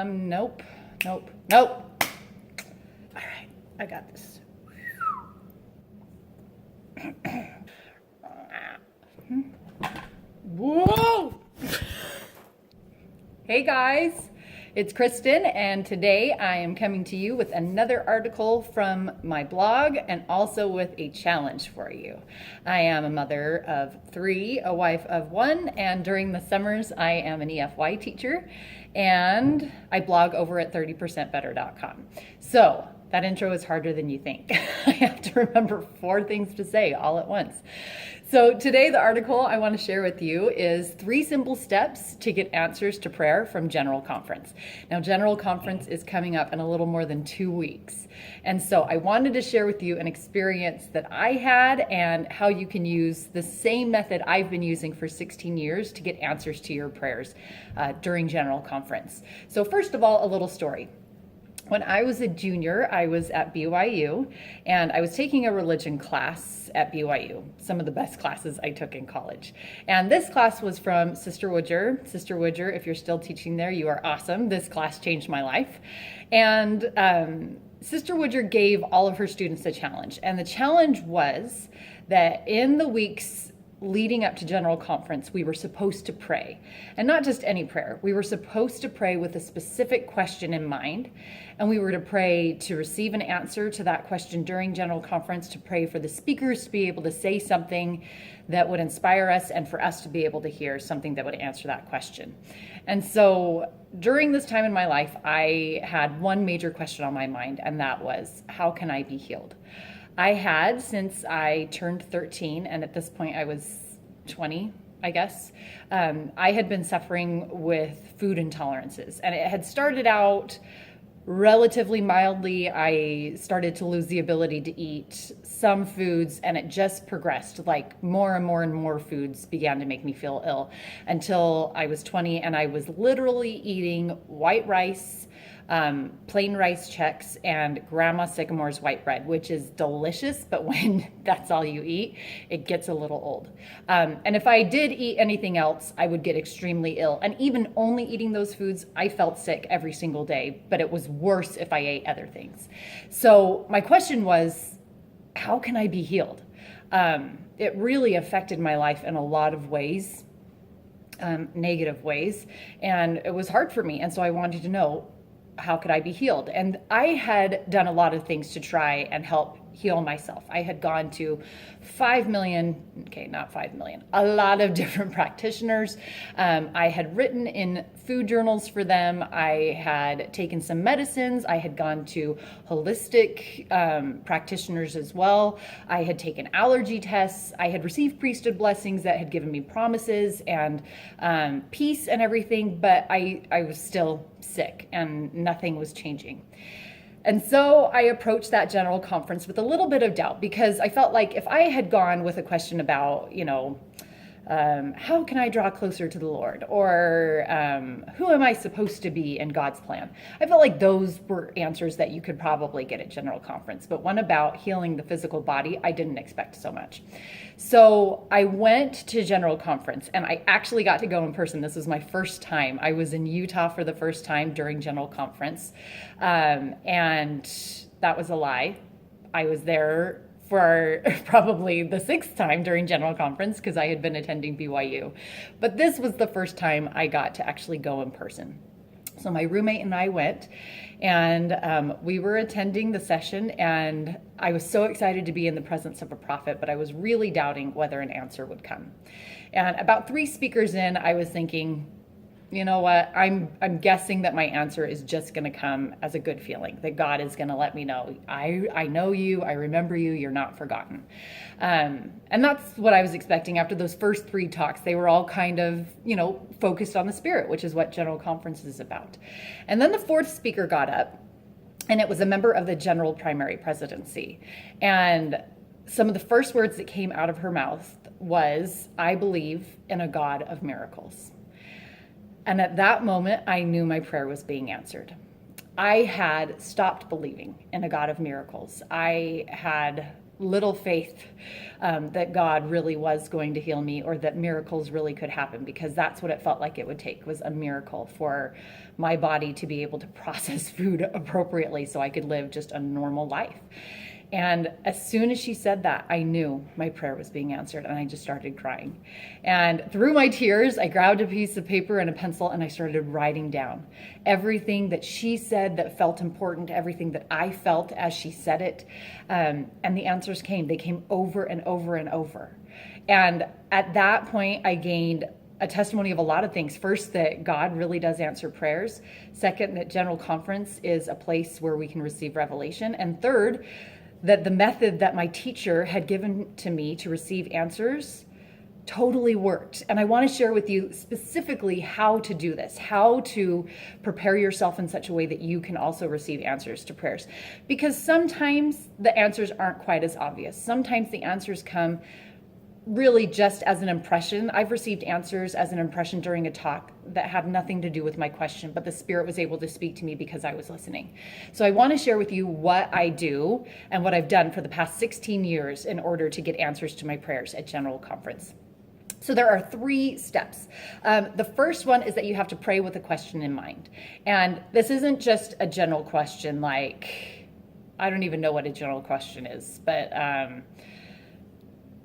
Nope, nope, nope. All right, I got this. Whoa! Hey guys, it's Kristen, and today I am coming to you with another article from my blog and also with a challenge for you. I am a mother of 3, a wife of 1, and during the summers I am an EFY teacher, and I blog over at 30percentbetter.com. So that intro is harder than you think. I have to remember 4 things to say all at once. So today the article I want to share with you is 3 simple steps to get answers to prayer from General Conference. Now, General Conference is coming up in a little more than 2 weeks. And so I wanted to share with you an experience that I had and how you can use the same method I've been using for 16 years to get answers to your prayers during General Conference. So first of all, a little story. When I was a junior, I was at BYU, and I was taking a religion class at BYU, some of the best classes I took in college. And this class was from Sister Woodger. Sister Woodger, if you're still teaching there, you are awesome. This class changed my life. And Sister Woodger gave all of her students a challenge. And the challenge was that in the weeks leading up to General Conference, we were supposed to pray. And not just any prayer. We were supposed to pray with a specific question in mind. And we were to pray to receive an answer to that question during General Conference, to pray for the speakers to be able to say something that would inspire us and for us to be able to hear something that would answer that question. And so during this time in my life, I had one major question on my mind, and that was, how can I be healed? I had, since I turned 13, and at this point I was 20, I guess, I had been suffering with food intolerances. And it had started out relatively mildly. I started to lose the ability to eat some foods, and it just progressed. Like more and more and more foods began to make me feel ill until I was 20, and I was literally eating white rice, plain rice checks, and Grandma Sycamore's white bread, which is delicious, but when that's all you eat, it gets a little old. And if I did eat anything else, I would get extremely ill. And even only eating those foods, I felt sick every single day, but it was worse if I ate other things. So my question was, how can I be healed? It really affected my life in a lot of ways, negative ways, and it was hard for me. And so I wanted to know, how could I be healed? And I had done a lot of things to try and help heal myself. I had gone to 5 million, okay, not 5 million, a lot of different practitioners. I had written in food journals for them. I had taken some medicines. I had gone to holistic practitioners as well. I had taken allergy tests. I had received priesthood blessings that had given me promises and peace and everything, but I was still sick and nothing was changing. And so I approached that General Conference with a little bit of doubt, because I felt like if I had gone with a question about, how can I draw closer to the Lord? Or who am I supposed to be in God's plan? I felt like those were answers that you could probably get at General Conference. But one about healing the physical body, I didn't expect so much. So I went to General Conference, and I actually got to go in person. This was my first time. I was in Utah for the first time during General Conference. And that was a lie. I was there for probably the 6th time during General Conference, because I had been attending BYU. But this was the first time I got to actually go in person. So my roommate and I went, and we were attending the session, and I was so excited to be in the presence of a prophet, but I was really doubting whether an answer would come. And about 3 speakers in, I was thinking, you know what, I'm guessing that my answer is just going to come as a good feeling, that God is going to let me know, I know you, I remember you, you're not forgotten. And that's what I was expecting after those first 3 talks. They were all kind of, focused on the Spirit, which is what General Conference is about. And then the 4th speaker got up, and it was a member of the General Primary Presidency. And some of the first words that came out of her mouth was, I believe in a God of miracles. And at that moment, I knew my prayer was being answered. I had stopped believing in a God of miracles. I had little faith that God really was going to heal me, or that miracles really could happen, because that's what it felt like it would take, was a miracle for my body to be able to process food appropriately so I could live just a normal life. And as soon as she said that, I knew my prayer was being answered, and I just started crying. And through my tears, I grabbed a piece of paper and a pencil, and I started writing down everything that she said that felt important, everything that I felt as she said it. And the answers came. They came over and over and over. And at that point, I gained a testimony of a lot of things. First, that God really does answer prayers. Second, that General Conference is a place where we can receive revelation. And third, that the method that my teacher had given to me to receive answers totally worked. And I want to share with you specifically how to do this, how to prepare yourself in such a way that you can also receive answers to prayers. Because sometimes the answers aren't quite as obvious. Sometimes the answers come really just as an impression. I've received answers as an impression during a talk that had nothing to do with my question, but the Spirit was able to speak to me because I was listening. So I want to share with you what I do and what I've done for the past 16 years in order to get answers to my prayers at General Conference. So there are 3 steps. The first one is that you have to pray with a question in mind. And this isn't just a general question like, I don't even know what a general question is, but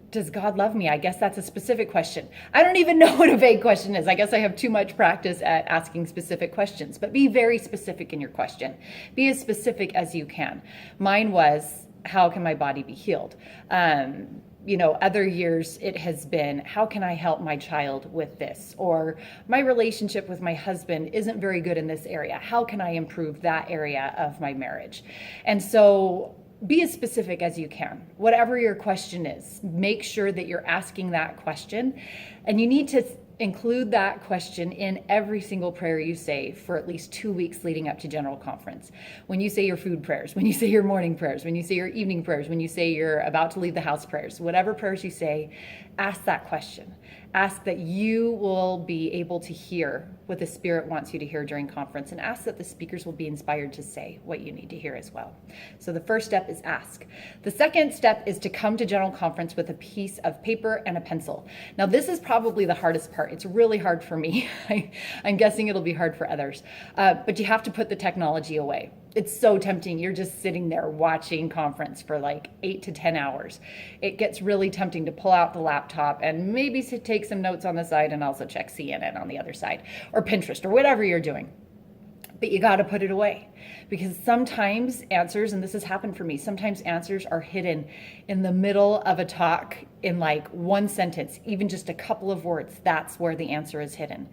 does God love me? I guess that's a specific question. I don't even know what a vague question is. I guess I have too much practice at asking specific questions, but be very specific in your question. Be as specific as you can. Mine was, how can my body be healed? Other years it has been, how can I help my child with this? Or my relationship with my husband isn't very good in this area. How can I improve that area of my marriage? And so be as specific as you can. Whatever your question is, make sure that you're asking that question. And you need to include that question in every single prayer you say for at least 2 weeks leading up to General Conference. When you say your food prayers, when you say your morning prayers, when you say your evening prayers, when you say you're about to leave the house prayers, whatever prayers you say, ask that question. Ask that you will be able to hear what the Spirit wants you to hear during conference, and ask that the speakers will be inspired to say what you need to hear as well. So the first step is ask. The second step is to come to General Conference with a piece of paper and a pencil. Now, this is probably the hardest part. It's really hard for me. I'm guessing it'll be hard for others. But you have to put the technology away. It's so tempting. You're just sitting there watching conference for like 8 to 10 hours. It gets really tempting to pull out the laptop and maybe to take some notes on the side and also check CNN on the other side, or Pinterest, or whatever you're doing. But you got to put it away, because sometimes answers, and this has happened for me, sometimes answers are hidden in the middle of a talk in like one sentence, even just a couple of words. That's where the answer is hidden.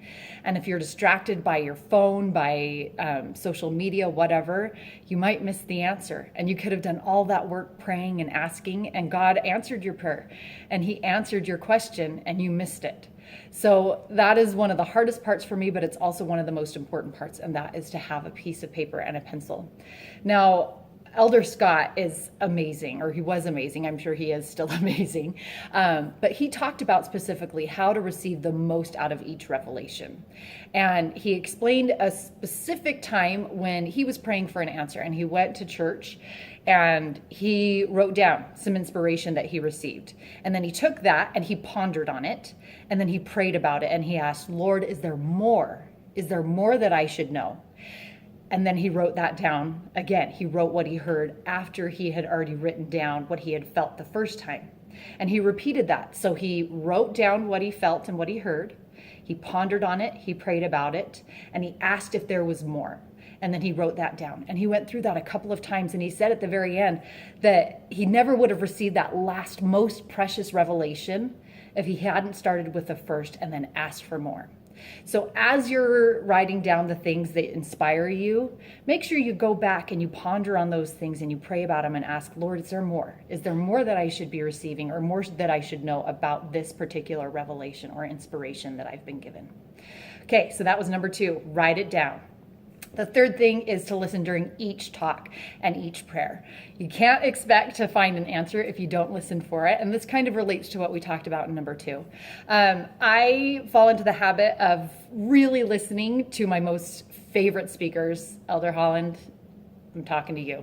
And if you're distracted by your phone, by social media, whatever, you might miss the answer. And you could have done all that work praying and asking, and God answered your prayer, and He answered your question, and you missed it. So that is one of the hardest parts for me, but it's also one of the most important parts, and that is to have a piece of paper and a pencil. Now, Elder Scott is amazing, or he was amazing. I'm sure he is still amazing. But he talked about specifically how to receive the most out of each revelation. And he explained a specific time when he was praying for an answer, and he went to church and he wrote down some inspiration that he received. And then he took that and he pondered on it, and then he prayed about it, and he asked, Lord, is there more? Is there more that I should know? And then he wrote that down again. He wrote what he heard after he had already written down what he had felt the first time. And he repeated that. So he wrote down what he felt and what he heard. He pondered on it. He prayed about it. And he asked if there was more. And then he wrote that down. And he went through that a couple of times. And he said at the very end that he never would have received that last most precious revelation if he hadn't started with the first and then asked for more. So as you're writing down the things that inspire you, make sure you go back and you ponder on those things and you pray about them and ask, Lord, is there more? Is there more that I should be receiving, or more that I should know about this particular revelation or inspiration that I've been given? Okay, so that was number 2. Write it down. The third thing is to listen during each talk and each prayer. You can't expect to find an answer if you don't listen for it. And this kind of relates to what we talked about in number 2. I fall into the habit of really listening to my most favorite speakers, Elder Holland, I'm talking to you.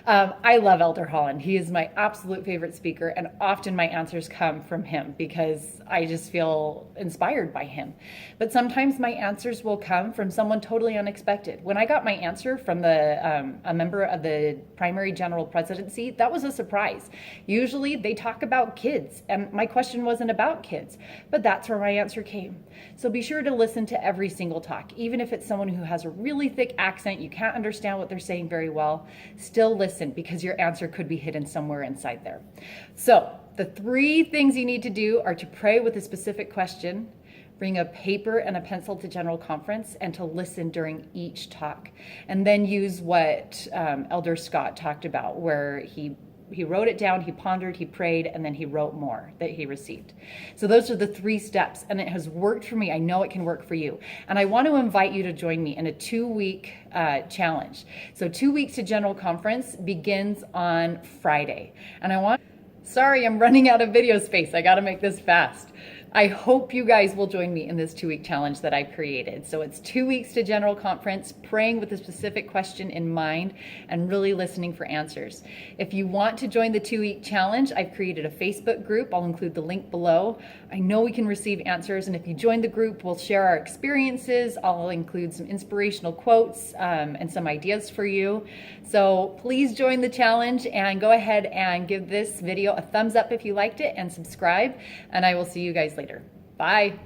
I love Elder Holland. He is my absolute favorite speaker, and often my answers come from him because I just feel inspired by him. But sometimes my answers will come from someone totally unexpected. When I got my answer from a member of the primary general presidency, that was a surprise. Usually they talk about kids, and my question wasn't about kids, but that's where my answer came. So be sure to listen to every single talk, even if it's someone who has a really thick accent, you can't understand what they're saying very well, still listen because your answer could be hidden somewhere inside there. So the 3 things you need to do are to pray with a specific question, bring a paper and a pencil to general conference, and to listen during each talk. And then use what Elder Scott talked about, where he wrote it down, he pondered, he prayed, and then he wrote more that he received. So those are the 3 steps, and it has worked for me. I know it can work for you. And I want to invite you to join me in a 2-week challenge. So 2 weeks to general conference begins on Friday. And sorry, I'm running out of video space. I got to make this fast. I hope you guys will join me in this 2-week challenge that I've created. So it's 2 weeks to general conference, praying with a specific question in mind, and really listening for answers. If you want to join the 2-week challenge, I've created a Facebook group. I'll include the link below. I know we can receive answers, and if you join the group, we'll share our experiences. I'll include some inspirational quotes and some ideas for you. So please join the challenge and go ahead and give this video a thumbs up if you liked it and subscribe, and I will see you guys later. Bye.